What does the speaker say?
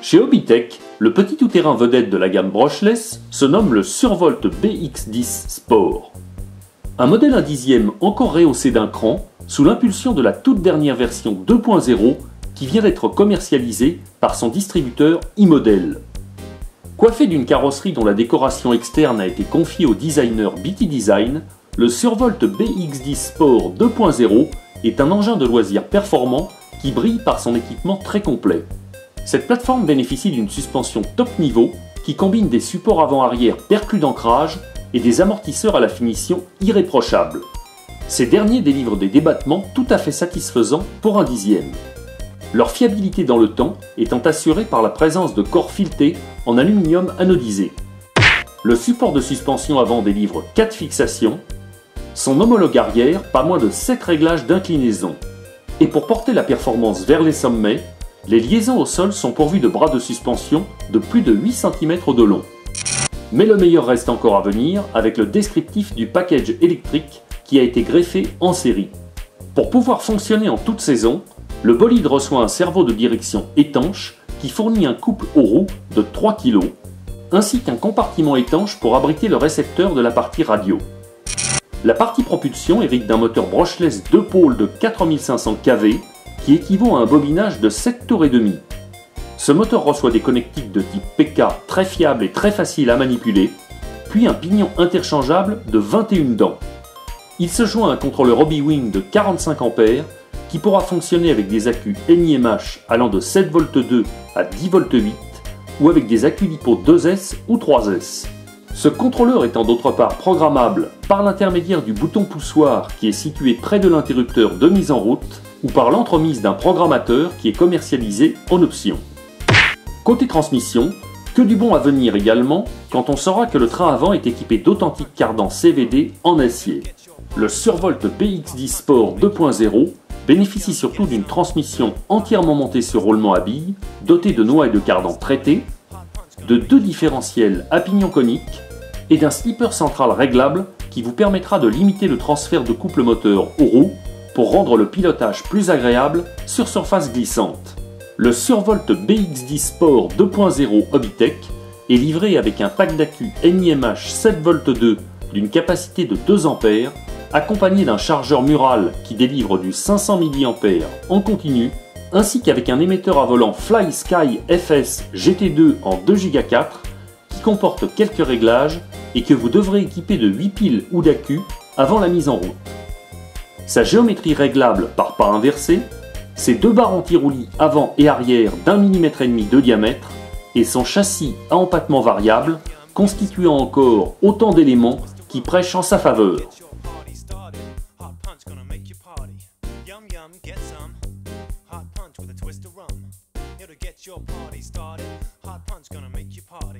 Chez Hobbytech, le petit tout-terrain vedette de la gamme brushless se nomme le Survolt BX10 Sport. Un modèle 1/10 encore rehaussé d'un cran, sous l'impulsion de la toute dernière version 2.0 qui vient d'être commercialisée par son distributeur e-Model. Coiffé d'une carrosserie dont la décoration externe a été confiée au designer BT Design, le Survolt BX10 Sport 2.0 est un engin de loisirs performant qui brille par son équipement très complet. Cette plateforme bénéficie d'une suspension top niveau qui combine des supports avant-arrière perclus d'ancrage et des amortisseurs à la finition irréprochable. Ces derniers délivrent des débattements tout à fait satisfaisants pour 1/10. Leur fiabilité dans le temps étant assurée par la présence de corps filetés en aluminium anodisé. Le support de suspension avant délivre 4 fixations, son homologue arrière pas moins de 7 réglages d'inclinaison. Et pour porter la performance vers les sommets, les liaisons au sol sont pourvues de bras de suspension de plus de 8 cm de long. Mais le meilleur reste encore à venir avec le descriptif du package électrique qui a été greffé en série. Pour pouvoir fonctionner en toute saison, le bolide reçoit un servot de direction étanche qui fournit un couple aux roues de 3 kg, ainsi qu'un compartiment étanche pour abriter le récepteur de la partie radio. La partie propulsion hérite d'un moteur brushless 2 pôles de 4500 kV qui équivaut à un bobinage de 7 tours et demi. Ce moteur reçoit des connectiques de type PK très fiables et très faciles à manipuler, puis un pignon interchangeable de 21 dents. Il se joint à un contrôleur Hobby-Wing de 45 A qui pourra fonctionner avec des accus NiMH allant de 7V2 à 10V8 ou avec des accus LiPo 2S ou 3S. Ce contrôleur étant d'autre part programmable par l'intermédiaire du bouton poussoir qui est situé près de l'interrupteur de mise en route ou par l'entremise d'un programmateur qui est commercialisé en option. Côté transmission, que du bon à venir également quand on saura que le train avant est équipé d'authentiques cardans CVD en acier. Le Survolt BX10 Sport 2.0 bénéficie surtout d'une transmission entièrement montée sur roulement à billes, dotée de noix et de cardans traités, de 2 différentiels à pignon conique et d'un slipper central réglable qui vous permettra de limiter le transfert de couple moteur aux roues pour rendre le pilotage plus agréable sur surface glissante. Le Survolt BX10 Sport 2.0 Hobbytech est livré avec un pack d'accu NiMH 7V2 d'une capacité de 2 A, accompagné d'un chargeur mural qui délivre du 500 mAh en continu, ainsi qu'avec un émetteur à volant FlySky FS GT2 en 2 Go 4 qui comporte quelques réglages et que vous devrez équiper de 8 piles ou d'accu avant la mise en route. Sa géométrie réglable par pas inversé, ses 2 barres anti-roulis avant et arrière d'1,5 mm de diamètre et son châssis à empattement variable constituant encore autant d'éléments qui prêchent en sa faveur. Hot punch with a twist of rum. It'll get your party started. Hot punch gonna make you party.